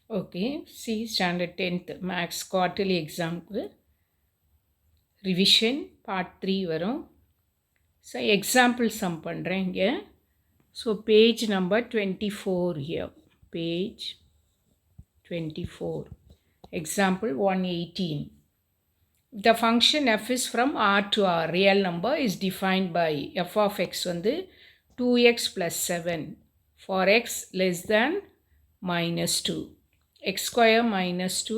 Okay, see standard 10th max quarterly example revision part 3 வரும். So example sum பண்ணுறேன் இங்கே. So page number 24 here. Page 24. Example 118. The function f is from r to r. Real number is defined by f of x வந்து 2x plus 7 for x less than minus 2. X square minus 2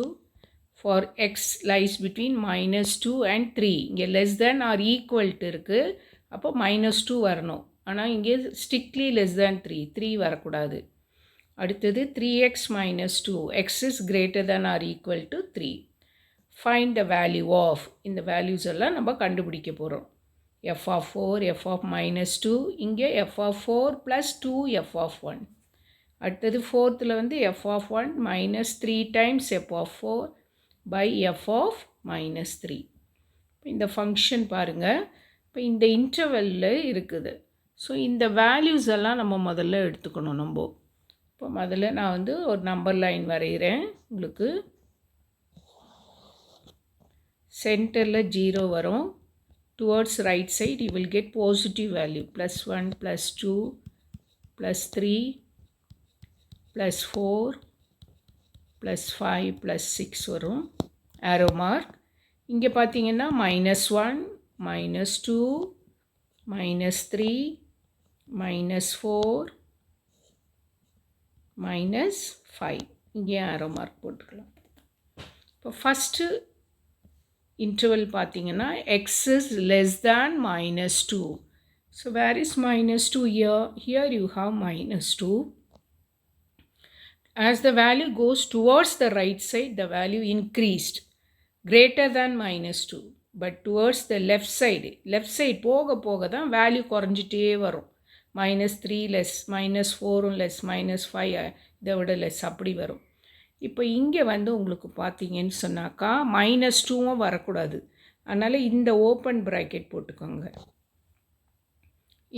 for x lies between minus 2 and 3. இங்கே less than or equal to இருக்கு. அப்போ minus 2 வரணும். ஆனால் இங்கே strictly less than 3. 3 வரக்கூடாது. அடுத்தது 3x minus 2. x is greater than or equal to 3. Find the value of. இந்த values எல்லாம் நம்ம கண்டுபிடிக்க போகிறோம். f of 4, f of minus 2. இங்கே f of 4 plus 2 f of 1. அடுத்தது ஃபோர்த்தில் வந்து f of 1 minus 3 times f of 4 by f of minus 3. இந்த function பாருங்கள். இப்போ இந்த இன்டர்வெல்லில் இருக்குது. ஸோ இந்த வேல்யூஸ் எல்லாம் நம்ம முதல்ல எடுத்துக்கணும். நம்ம இப்போ முதல்ல நான் வந்து ஒரு நம்பர் லைன் வரைகிறேன். உங்களுக்கு சென்டரில் 0 வரும். Towards right side you will get positive value +1 +2 +3 +4 +5 +6 வரும். Arrow mark. இங்கே பார்த்தீங்கன்னா -1 -2 -3 -4 -5. இங்கே ஆரோ மார்க் போட்டுக்கலாம். இப்போ ஃபஸ்ட்டு interval பார்த்தீங்கன்னா x is less than -2. So where is -2 here? Here you have -2. As the value goes towards the right side, the value increased greater than -2. But towards the left side போக போக தான் value குறைஞ்சிட்டே வரும். -3 less, -4 less, -5 இதை விட less அப்படி வரும். இப்போ இங்கே வந்து உங்களுக்கு பார்த்தீங்கன்னு சொன்னாக்கா -2வும் வரக்கூடாது. அதனால் இந்த ஓப்பன் ப்ராக்கெட் போட்டுக்கோங்க.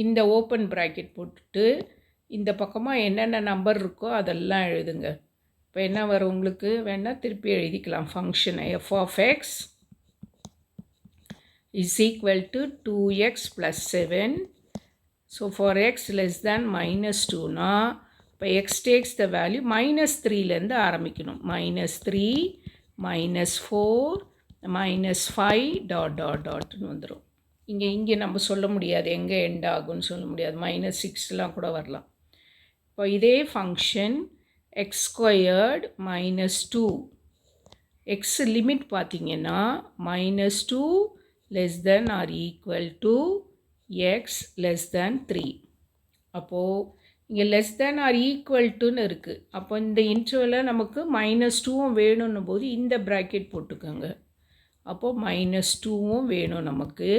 இந்த ஓப்பன் ப்ராக்கெட் போட்டுட்டு இந்த பக்கமாக என்னென்ன நம்பர் இருக்கோ அதெல்லாம் எழுதுங்க. இப்போ என்ன வரும் உங்களுக்கு வேணால் திருப்பி எழுதிக்கலாம். ஃபங்க்ஷனை f of x is equal to 2x plus 7. So for x less than -2னா இப்போ x takes the value -3லேருந்து ஆரம்பிக்கணும். -3 -4 -5 டாட்னு வந்துடும். இங்கே நம்ம சொல்ல முடியாது எங்கே எண்ட் ஆகும்னு சொல்ல முடியாது. -6லாம் கூட வரலாம். இப்போ இதே function x squared -2 x limit பார்த்தீங்கன்னா -2 less than or equal to x less than 3. அப்போது இங்கே லெஸ் தேன் ஆர் ஈக்குவல்ட்டுன்னு இருக்குது. அப்போ இந்த இன்டர்வலில் நமக்கு -2வும் வேணும்னும் போது இந்த ப்ராக்கெட் போட்டுக்கோங்க. அப்போது -2வும் வேணும் நமக்கு.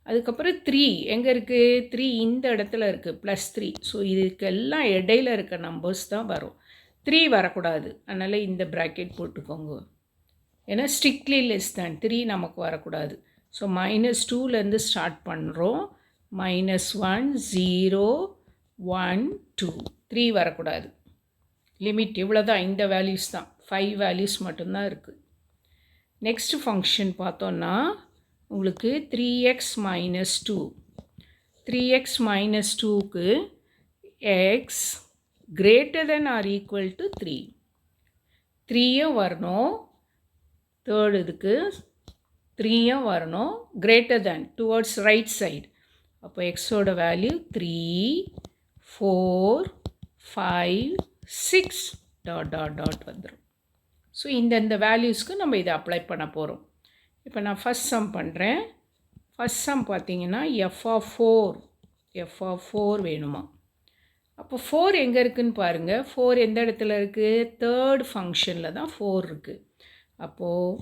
அதுக்கப்புறம் 3 எங்கே இருக்குது? 3 இந்த இடத்துல இருக்குது +3. ஸோ இதுக்கெல்லாம் இடையில இருக்க நம்பர்ஸ் தான் வரும். 3 வரக்கூடாது. அதனால் இந்த ப்ராக்கெட் போட்டுக்கோங்க. ஏன்னா ஸ்ட்ரிக்ட்லி லெஸ் தேன் 3 நமக்கு வரக்கூடாது. ஸோ -2லேருந்து ஸ்டார்ட் பண்ணுறோம். -1 0 1 2 3 வரக்கூடாது. லிமிட் இவ்வளோ தான். இந்த வேல்யூஸ் தான். 5 வேல்யூஸ் மட்டும்தான் இருக்குது. நெக்ஸ்ட் ஃபங்க்ஷன் பார்த்தோன்னா உங்களுக்கு 3x -2. 3x -2க்கு x greater than or equal to 3. 3யும் வரணும். தேர்டு இதுக்கு 3யும் வரணும். Greater than towards right side. அப்போ எக்ஸோட வேல்யூ 3 4 5 6 டாட் வந்துடும். ஸோ இந்த வேல்யூஸ்க்கு நம்ம இதை அப்ளை பண்ண போகிறோம். இப்போ நான் ஃபஸ்ட் சம் பண்ணுறேன். ஃபஸ்ட் சம் பார்த்தீங்கன்னா f of 4 வேணுமா? அப்போ 4 எங்கே இருக்குதுன்னு பாருங்கள். 4 எந்த இடத்துல இருக்குது? தேர்ட் ஃபங்க்ஷனில் தான் 4 இருக்குது. அப்போது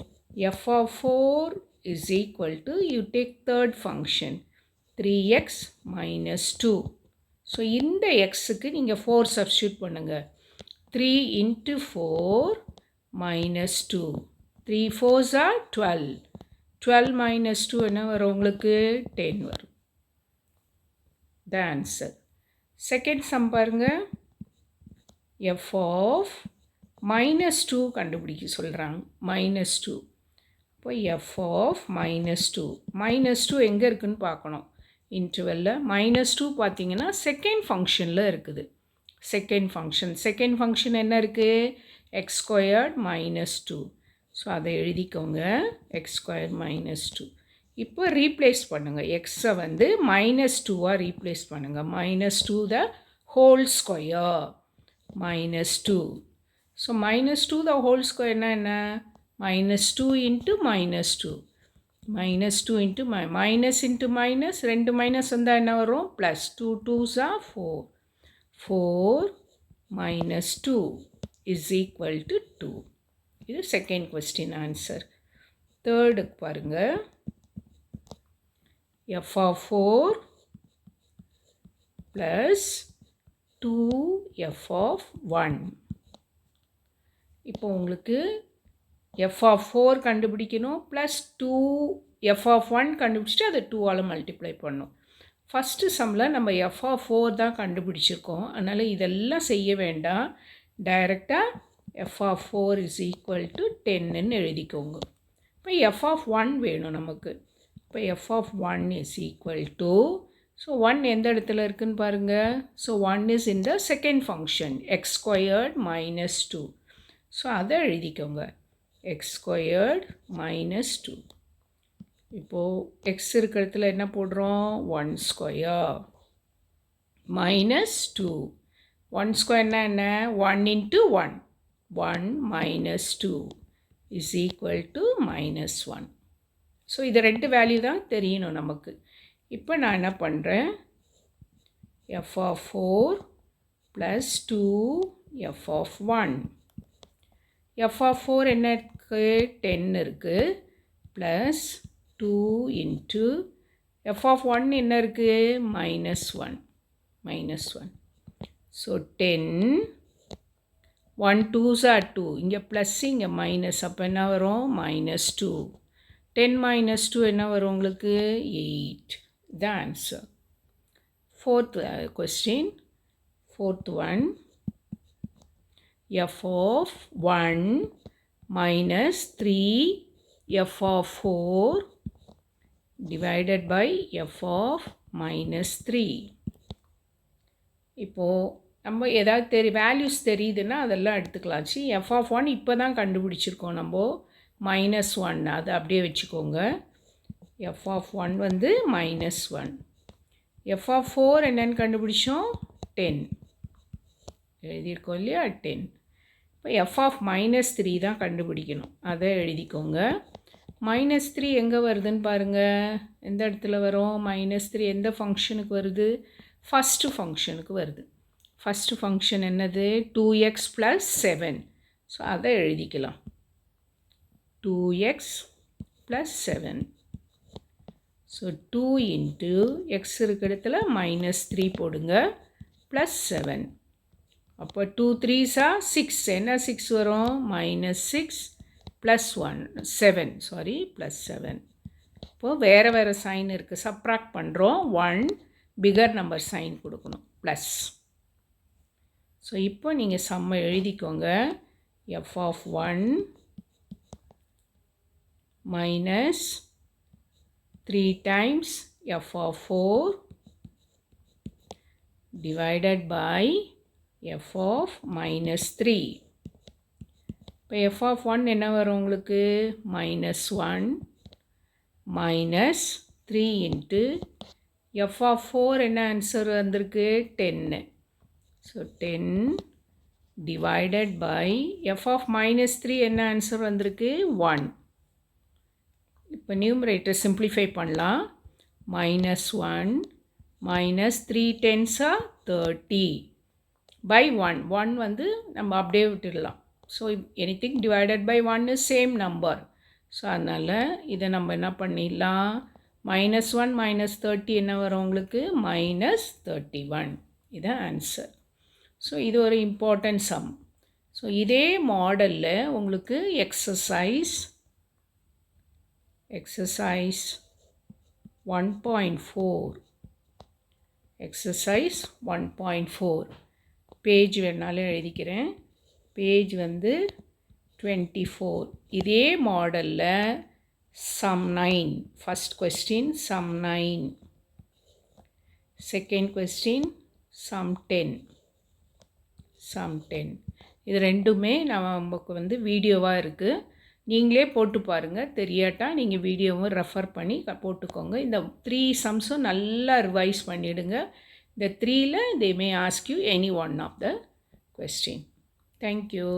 f of 4 is equal to, you take third function 3x -2. So இந்த எக்ஸுக்கு நீங்கள் 4 சப்ஸ்டியூட் பண்ணுங்கள். 3 into 4 -2. 3 4s are 12. 12 -2 என்ன வரும் உங்களுக்கு? 10 வரும். The answer. செகண்ட் சம் பாருங்கள். f of -2 கண்டுபிடிக்க சொல்கிறாங்க. -2. இப்போ எஃப் ஆஃப் -2. -2 எங்கே இருக்குதுன்னு பார்க்கணும். இன்டர்வெல்லில் -2 பார்த்தீங்கன்னா செகண்ட் ஃபங்க்ஷனில் இருக்குது. செகண்ட் ஃபங்க்ஷன் என்ன இருக்குது? x² -2. ஸோ அதை எழுதிக்கோங்க. x² -2. இப்போ ரீப்ளேஸ் பண்ணுங்கள். எக்ஸை வந்து -2 ரீப்ளேஸ் பண்ணுங்கள். -2 the whole square -2. So -2 the whole ஸ்கொயர்னா என்ன? -2 into -2. -2 into minus into minus, ரெண்டு மைனஸ் வந்தால் என்ன வரும்? Plus 2 2s are 4. 4 minus 2 is equal to 2. இது செகண்ட் கொஸ்டின் ஆன்சர். தேர்டுக்கு பாருங்கள். f of 4 plus 2f of 1. இப்போ உங்களுக்கு f of 4 கண்டுபிடிக்கணும், ப்ளஸ் 2f of 1 கண்டுபிடிச்சிட்டு அதை 2ஆல் மல்டிப்ளை பண்ணணும். ஃபஸ்ட்டு சம்மில் நம்ம f of 4 தான் கண்டுபிடிச்சிருக்கோம். அதனால் இதெல்லாம் செய்ய வேண்டாம். டைரெக்டாக f of 4 is equal to 10ன்னு எழுதிக்கோங்க. இப்போ f of 1 வேணும் நமக்கு. இப்போ f of 1 is equal to, so 1 எந்த இடத்துல இருக்குதுன்னு பாருங்கள். So 1 is in the second function x² -2. So அதை எழுதிக்கோங்க. x² -2. இப்போது x இருக்கிறதுல என்ன போடுறோம்? 1² -2. 1² என்ன? 1 into 1. 1 minus 2 is equal to -1. So இது ரெண்டு வேல்யூ தான் தெரியணும் நமக்கு. இப்போ நான் என்ன பண்ணுறேன்? f of 4 plus 2f of 1. f of 4 என்ன இருக்குது? 10 இருக்குது. ப்ளஸ் 2 into f of 1 என்ன இருக்குது? -1. So 10, 1 2s are 2. இங்கே ப்ளஸ் இங்கே மைனஸ், அப்போ என்ன வரும்? -2. 10 minus 2 என்ன வரும் உங்களுக்கு? 8. The answer. Fourth question. Fourth one. f of 1 minus 3f of 4 divided by f of -3. இப்போது நம்ம ஏதாவது வேல்யூஸ் தெரியுதுன்னா அதெல்லாம் எடுத்துக்கலாச்சு. f of 1 இப்போ தான் கண்டுபிடிச்சிருக்கோம் நம்ம. -1 அது அப்படியே வச்சுக்கோங்க. f of 1 வந்து -1. f of 4 என்னென்னு கண்டுபிடிச்சோம்? 10 எழுதியிருக்கோம் இல்லையா? 10. இப்போ f of -3 தான் கண்டுபிடிக்கணும். அதை எழுதிக்கோங்க. -3 எங்கே வருதுன்னு பாருங்கள். எந்த இடத்துல வரும்? -3 எந்த ஃபங்க்ஷனுக்கு வருது? ஃபஸ்ட்டு ஃபங்க்ஷனுக்கு வருது. ஃபஸ்ட்டு ஃபங்க்ஷன் என்னது? 2x + 7. ஸோ அதை எழுதிக்கலாம். 2x + 7. ஸோ 2 into x இருக்கிற இடத்துல -3 போடுங்க, ப்ளஸ் 7. அப்போ 2 3s are 6. என்ன 6 வரும்? -6 + 7. ப்ளஸ் 7. இப்போது வேறு சைன் இருக்குது. சப்ராக்ட் பண்ணுறோம். 1 பிகர் நம்பர் சைன் கொடுக்கணும், ப்ளஸ். ஸோ இப்போ நீங்கள் சம்மை எழுதிக்கோங்க. f of 1 minus 3 times f of 4 divided by f of -3. இப்போ f of 1 என்ன வரும் உங்களுக்கு? -1 minus 3 into f of 4 என்ன ஆன்சர் வந்திருக்கு? 10. So 10 divided by f of -3 என்ன ஆன்சர் வந்திருக்கு? 1. இப்போ நியூமரேட்டர் சிம்பிளிஃபை பண்ணலாம். -1 minus 3 10s are 30 by 1. 1 வந்து நம்ம அப்படியே விட்டுடலாம். So anything divided by 1 is same number. So அதனால் இதை நம்ம என்ன பண்ணிடலாம்? -1 minus 30 என்ன வரும் உங்களுக்கு? -31. இதுதான் ஆன்சர். ஸோ இது ஒரு இம்பார்ட்டன்ட் சம். ஸோ இதே மாடலில் உங்களுக்கு எக்ஸசைஸ் 1.4 எக்ஸசைஸ் 1.4 பேஜ் வேணாலும் எழுதிக்கிறேன். பேஜ் வந்து 24. இதே மாடலில் sum 9. First question sum 9. Second question sum 10. sum 10. இது ரெண்டுமே நமக்கு வந்து வீடியோவாக இருக்குது. நீங்களே போட்டு பாருங்கள். தெரியாட்டா நீங்கள் வீடியோவும் ரெஃபர் பண்ணி போட்டுக்கோங்க. இந்த 3 சம்ஸும் நல்லா ரிவைஸ் பண்ணிவிடுங்க. இந்த 3ல் they may ask you any one of the question. Thank you.